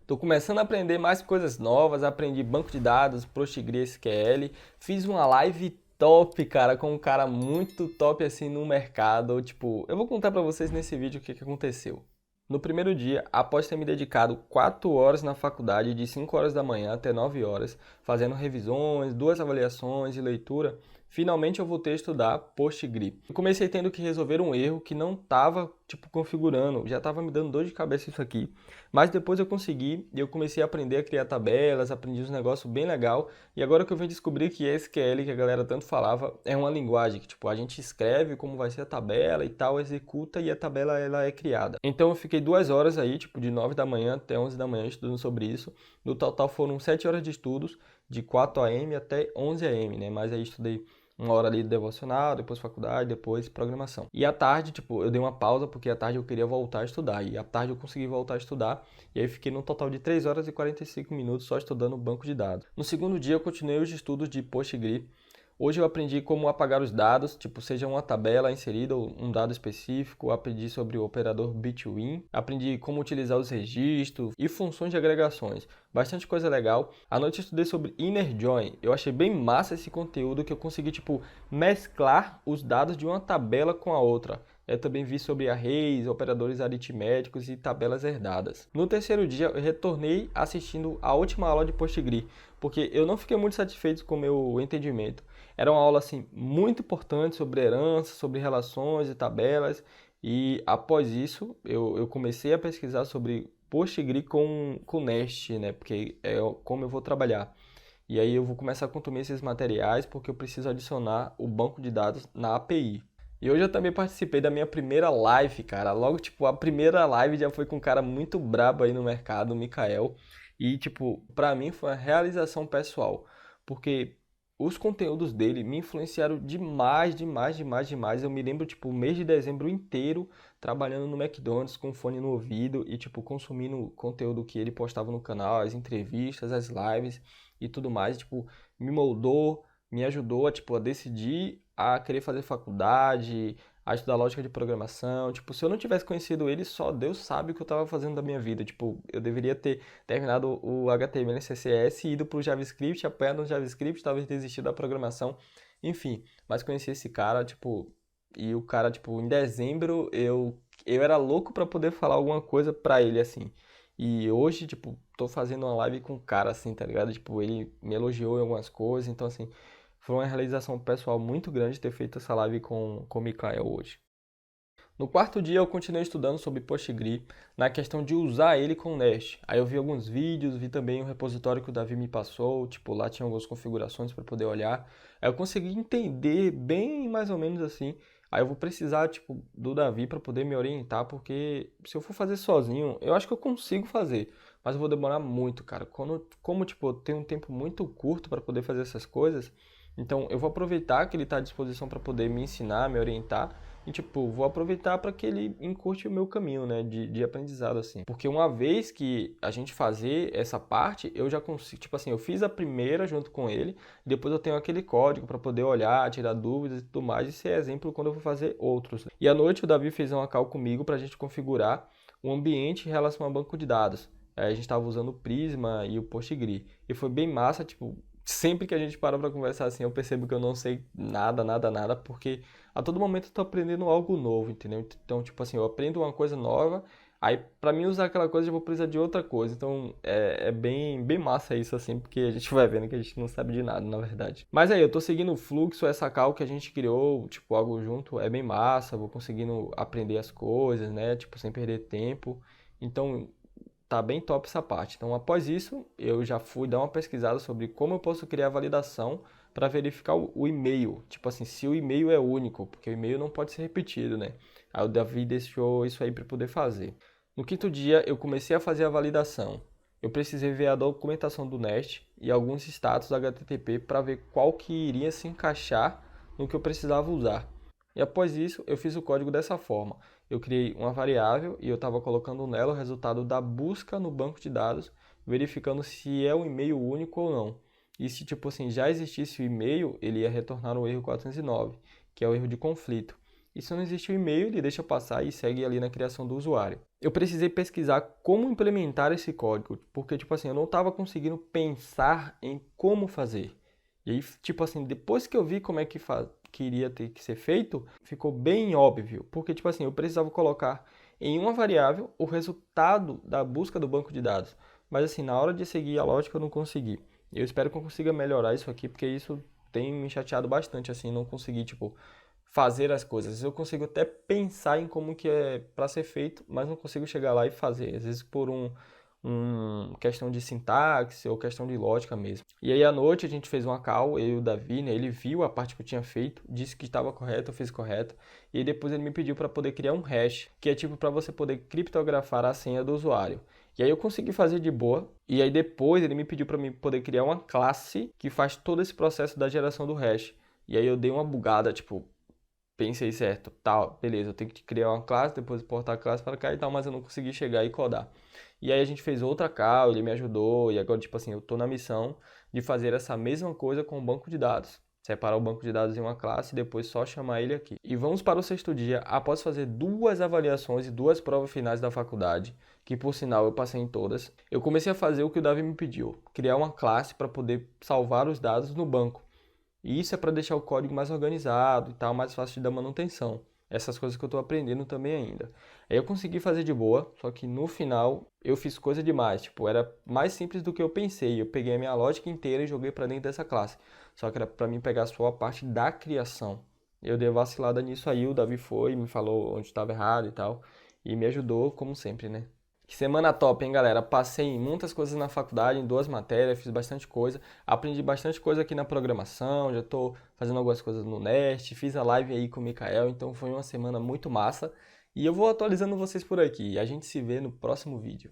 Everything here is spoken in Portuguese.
Tô começando a aprender mais coisas novas, aprendi banco de dados, PostgreSQL, fiz uma live top, cara, com um cara muito top assim no mercado. Tipo, eu vou contar pra vocês nesse vídeo o que aconteceu. No primeiro dia, após ter me dedicado 4 horas na faculdade, de 5 horas da manhã até 9 horas, fazendo revisões, 2 avaliações e leitura, finalmente eu voltei a estudar PostgreSQL. Eu comecei tendo que resolver um erro que não estava configurando, já estava me dando dor de cabeça isso aqui. Mas depois eu consegui e eu comecei a aprender a criar tabelas, aprendi uns negócios bem legal. E agora que eu vim descobrir que SQL, que a galera tanto falava, é uma linguagem que a gente escreve como vai ser a tabela e tal, executa e a tabela ela é criada. Então eu fiquei 2 horas aí, de 9 da manhã até 11 da manhã estudando sobre isso. No total foram 7 horas de estudos, de 4 a.m. até 11 a.m., né? Mas aí estudei 1 hora ali de devocional, depois faculdade, depois programação. E à tarde, eu dei uma pausa porque à tarde eu queria voltar a estudar. E à tarde eu consegui voltar a estudar. E aí fiquei no total de 3 horas e 45 minutos só estudando o banco de dados. No segundo dia eu continuei os estudos de PostgreSQL. Hoje eu aprendi como apagar os dados, seja uma tabela inserida ou um dado específico, aprendi sobre o operador between, aprendi como utilizar os registros e funções de agregações. Bastante coisa legal. À noite eu estudei sobre inner join. Eu achei bem massa esse conteúdo que eu consegui, mesclar os dados de uma tabela com a outra. Eu também vi sobre arrays, operadores aritméticos e tabelas herdadas. No terceiro dia, eu retornei assistindo a última aula de PostgreSQL, porque eu não fiquei muito satisfeito com o meu entendimento. Era uma aula assim, muito importante sobre herança, sobre relações e tabelas, e após isso, eu comecei a pesquisar sobre PostgreSQL com Nest, né? Porque é como eu vou trabalhar. E aí eu vou começar a consumir esses materiais porque eu preciso adicionar o banco de dados na API. E hoje eu também participei da minha primeira live, cara. Logo, a primeira live já foi com um cara muito brabo aí no mercado, o Mikael. E, pra mim foi uma realização pessoal. Porque os conteúdos dele me influenciaram demais, demais, demais, demais. Eu me lembro, o mês de dezembro inteiro trabalhando no McDonald's com fone no ouvido e, consumindo o conteúdo que ele postava no canal, as entrevistas, as lives e tudo mais. Me moldou, me ajudou a decidir a querer fazer faculdade, a estudar lógica de programação. Se eu não tivesse conhecido ele, só Deus sabe o que eu estava fazendo da minha vida. Eu deveria ter terminado o HTML e CSS, ido para o JavaScript, apanhado no JavaScript, talvez desistido da programação. Enfim, mas conheci esse cara, e o cara, em dezembro, eu era louco para poder falar alguma coisa para ele, assim. E hoje, tô fazendo uma live com o cara, assim, tá ligado? Ele me elogiou em algumas coisas, então, assim, foi uma realização pessoal muito grande ter feito essa live com o Mikael hoje. No quarto dia eu continuei estudando sobre PostgreSQL na questão de usar ele com Nest. Aí eu vi alguns vídeos, vi também o repositório que o Davi me passou, lá tinha algumas configurações para poder olhar. Aí eu consegui entender bem mais ou menos assim. Aí eu vou precisar, do Davi para poder me orientar, porque se eu for fazer sozinho, eu acho que eu consigo fazer, mas eu vou demorar muito, cara. Eu tenho um tempo muito curto para poder fazer essas coisas, então eu vou aproveitar que ele está à disposição para poder me ensinar, me orientar. E, vou aproveitar para que ele encurte o meu caminho, né, de aprendizado, assim. Porque uma vez que a gente fazer essa parte, eu já consigo, eu fiz a primeira junto com ele, depois eu tenho aquele código para poder olhar, tirar dúvidas e tudo mais, e ser exemplo quando eu for fazer outros. E à noite o Davi fez uma call comigo para a gente configurar o ambiente em relação ao banco de dados. Aí a gente estava usando o Prisma e o PostgreSQL. E foi bem massa, sempre que a gente para conversar assim, eu percebo que eu não sei nada, nada, nada, porque a todo momento eu tô aprendendo algo novo, entendeu? Então, eu aprendo uma coisa nova, aí para mim usar aquela coisa eu vou precisar de outra coisa. Então, é bem, bem massa isso assim, porque a gente vai vendo que a gente não sabe de nada, na verdade. Mas aí, eu tô seguindo o fluxo, essa call que a gente criou, algo junto, é bem massa, vou conseguindo aprender as coisas, né? Sem perder tempo. Então, tá bem top essa parte. Então, após isso, eu já fui dar uma pesquisada sobre como eu posso criar validação para verificar o e-mail. Se o e-mail é único, porque o e-mail não pode ser repetido, né? Aí o Davi deixou isso aí para poder fazer. No quinto dia, eu comecei a fazer a validação. Eu precisei ver a documentação do Nest e alguns status HTTP para ver qual que iria se encaixar no que eu precisava usar. E após isso, eu fiz o código dessa forma. Eu criei uma variável e eu estava colocando nela o resultado da busca no banco de dados, verificando se é um e-mail único ou não. E se, já existisse o e-mail, ele ia retornar o erro 409, que é o erro de conflito. E se não existe o e-mail, ele deixa passar e segue ali na criação do usuário. Eu precisei pesquisar como implementar esse código, porque, tipo assim, eu não estava conseguindo pensar em como fazer. E aí, tipo assim, depois que eu vi como é que iria ter que ser feito, ficou bem óbvio. Porque, tipo assim, eu precisava colocar em uma variável o resultado da busca do banco de dados. Mas, assim, na hora de seguir a lógica, eu não consegui. Eu espero que eu consiga melhorar isso aqui, porque isso tem me chateado bastante, assim, não conseguir, tipo, fazer as coisas. Eu consigo até pensar em como que é para ser feito, mas não consigo chegar lá e fazer. Às vezes por questão de sintaxe ou questão de lógica mesmo. E aí à noite a gente fez uma call, eu e o Davi, né? Ele viu a parte que eu tinha feito, disse que estava correto, eu fiz correto. E aí depois ele me pediu para poder criar um hash, que é tipo para você poder criptografar a senha do usuário. E aí eu consegui fazer de boa. E aí depois ele me pediu para mim poder criar uma classe que faz todo esse processo da geração do hash. E aí eu dei uma bugada, tipo, pensei certo, tal, beleza, eu tenho que criar uma classe, depois exportar a classe para cá e tal, mas eu não consegui chegar e codar. E aí a gente fez outra call, ele me ajudou, e agora, tipo assim, eu tô na missão de fazer essa mesma coisa com o banco de dados. Separar o banco de dados em uma classe e depois só chamar ele aqui. E vamos para o sexto dia, após fazer duas avaliações e duas provas finais da faculdade, que por sinal eu passei em todas, eu comecei a fazer o que o Davi me pediu, criar uma classe para poder salvar os dados no banco. E isso é para deixar o código mais organizado e tal, mais fácil de dar manutenção. Essas coisas que eu estou aprendendo também ainda. Aí eu consegui fazer de boa, só que no final eu fiz coisa demais. Tipo, era mais simples do que eu pensei. Eu peguei a minha lógica inteira e joguei para dentro dessa classe. Só que era para mim pegar só a parte da criação. Eu dei vacilada nisso aí, o Davi foi, me falou onde estava errado e tal. E me ajudou, como sempre, né? Que semana top, hein, galera? Passei em muitas coisas na faculdade, em duas matérias, fiz bastante coisa. Aprendi bastante coisa aqui na programação, já tô fazendo algumas coisas no Nest, fiz a live aí com o Mikael, então foi uma semana muito massa. E eu vou atualizando vocês por aqui. A gente se vê no próximo vídeo.